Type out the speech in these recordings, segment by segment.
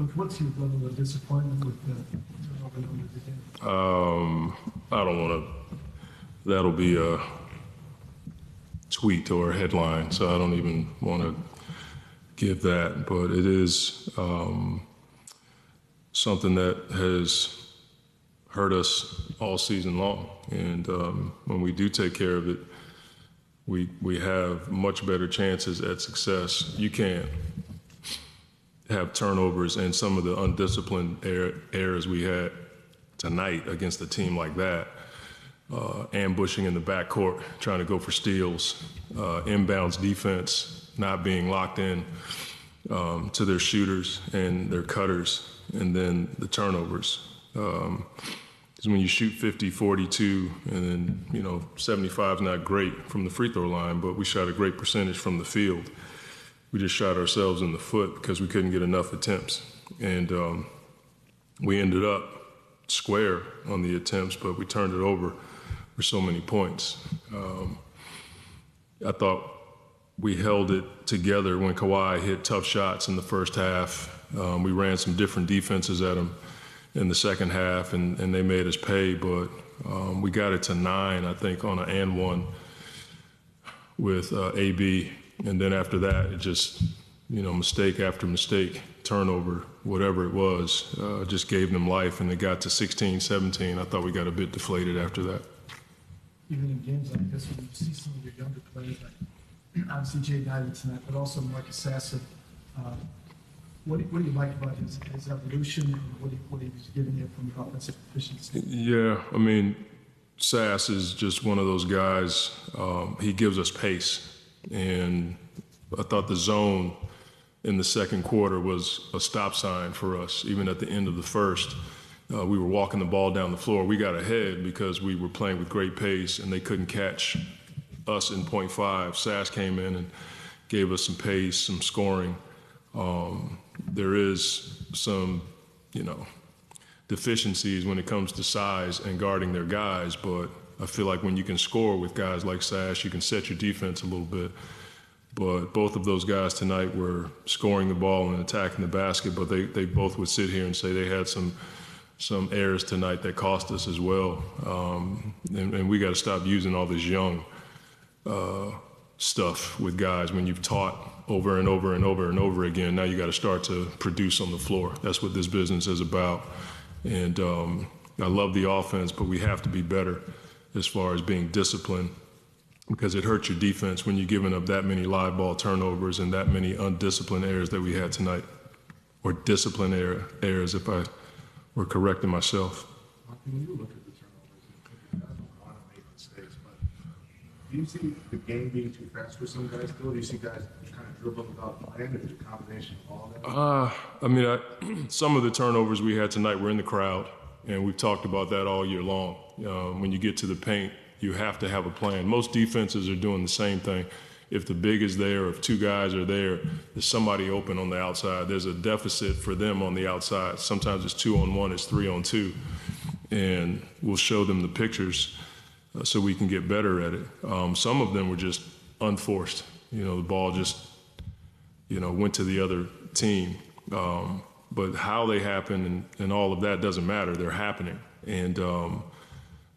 Coach, what's your level of disappointment with the turnover numbers again? I don't want to, that'll be a tweet or a headline, so I don't even want to give that, but it is something that has hurt us all season long. And when we do take care of it, we have much better chances at success. You can't have turnovers and some of the undisciplined errors we had tonight against a team like that. Ambushing in the backcourt, trying to go for steals, inbounds defense, not being locked in to their shooters and their cutters, and then the turnovers. Because when you shoot 50, 42, and then, 75 is not great from the free throw line, but we shot a great percentage from the field. We just shot ourselves in the foot because we couldn't get enough attempts. And we ended up square on the attempts, but we turned it over for so many points. I thought we held it together when Kawhi hit tough shots in the first half. We ran some different defenses at him in the second half, and they made us pay, but we got it to 9, I think, on an and one with AB. And then after that, it just, mistake after mistake, turnover, whatever it was, just gave them life, and it got to 16, 17. I thought we got a bit deflated after that. Even in games like this, when you see some of your younger players, like obviously Jay Dyer tonight, but also Marcus Sasser, what do you like about his evolution, and what he was giving you from the offensive efficiency? Yeah, Sass is just one of those guys. He gives us pace, and I thought the zone in the second quarter was a stop sign for us. Even at the end of the first, we were walking the ball down the floor. We got ahead because we were playing with great pace, and they couldn't catch us in 0.5. Sass came in and gave us some pace, some scoring. There is some, deficiencies when it comes to size and guarding their guys, but I feel like when you can score with guys like Sass, you can set your defense a little bit. But both of those guys tonight were scoring the ball and attacking the basket, but they both would sit here and say they had some errors tonight that cost us as well. And we got to stop using all this young stuff with guys. When you've taught over and over and over and over again, now you got to start to produce on the floor. That's what this business is about. And I love the offense, but we have to be better as far as being disciplined, because it hurts your defense when you're giving up that many live ball turnovers and that many undisciplined errors that we had tonight, or disciplined errors, if I were correcting myself. When you look at the turnovers, you guys don't want to make mistakes, but do you see the game being too fast for some guys still? Do you see guys kind of dribbling without plan, or is it a combination of all that? Some of the turnovers we had tonight were in the crowd, and we've talked about that all year long. When you get to the paint, you have to have a plan. Most defenses are doing the same thing. If the big is there, or if two guys are there, there's somebody open on the outside. There's a deficit for them on the outside. Sometimes it's 2-on-1, it's 3-on-2. And we'll show them the pictures so we can get better at it. Some of them were just unforced. The ball just, went to the other team. But how they happen and all of that doesn't matter. They're happening. And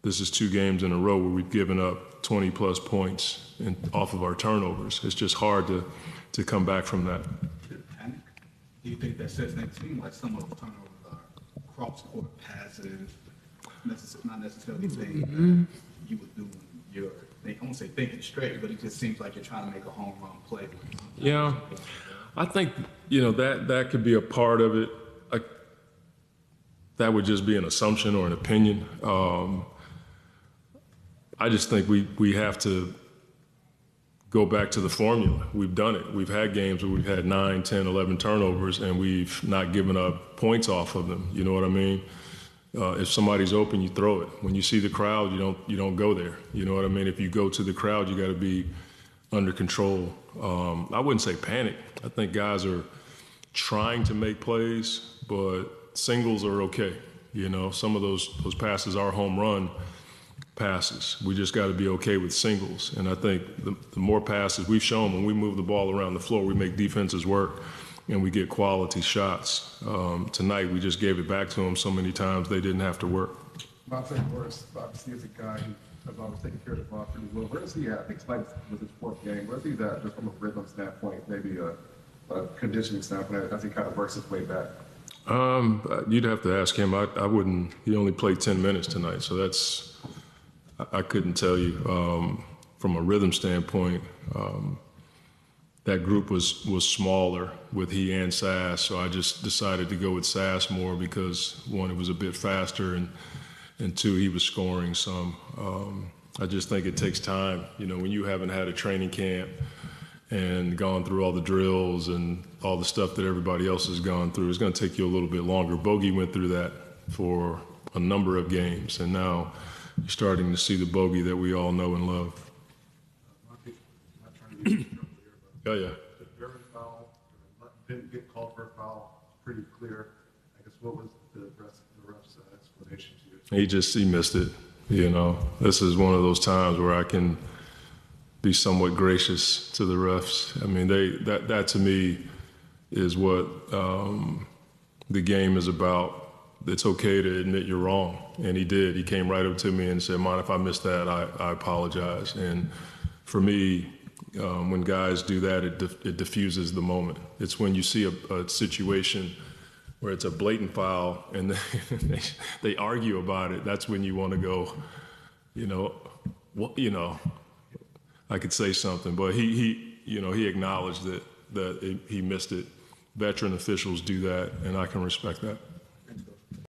this is 2 games in a row where we've given up 20-plus points off of our turnovers. It's just hard to come back from that. Panic? Do you think that sets next team, like some of the turnovers are cross-court passes, not necessarily things you would do when you're, I won't say thinking straight, but it just seems like you're trying to make a home run play. Yeah, I think, that could be a part of it. That would just be an assumption or an opinion. I just think we have to go back to the formula. We've done it. We've had games where we've had 9, 10, 11 turnovers, and we've not given up points off of them. You know what I mean? If somebody's open, you throw it. When you see the crowd, you don't go there. You know what I mean? If you go to the crowd, you got to be under control. I wouldn't say panic. I think guys are trying to make plays, but singles are okay. Some of those passes are home run passes. We just got to be okay with singles. And I think the more passes we've shown, when we move the ball around the floor, we make defenses work. and we get quality shots. Tonight, we just gave it back to them so many times they didn't have to work. Monty Williams, obviously, is a guy who has always taken care of the ball pretty well. Where is he at? I think tonight was his fourth game. Where's he at, just from a rhythm standpoint, maybe a conditioning standpoint, as he kind of works his way back? You'd have to ask him. I wouldn't. He only played 10 minutes tonight, so I couldn't tell you. From a rhythm standpoint, that group was smaller with he and Sass, so I just decided to go with Sass more because one, it was a bit faster, and two, he was scoring some. I just think it takes time. You know, when you haven't had a training camp and gone through all the drills and all the stuff that everybody else has gone through, it's going to take you a little bit longer. Bogey went through that for a number of games, and now you're starting to see the Bogey that we all know and love. Monty, I'm not trying to get in trouble here, but Oh, yeah. the Barron foul, didn't get called for a foul, it's pretty clear. I guess what was the ref's explanation to you? He missed it. You know, this is one of those times where I can be somewhat gracious to the refs. I mean, that to me is what the game is about. It's okay to admit you're wrong, and he did. He came right up to me and said, "Mind if I missed that? I apologize." And for me, when guys do that, it diffuses the moment. It's when you see a situation where it's a blatant foul and they argue about it. That's when you want to go, I could say something, but he acknowledged that he missed it. Veteran officials do that, and I can respect that.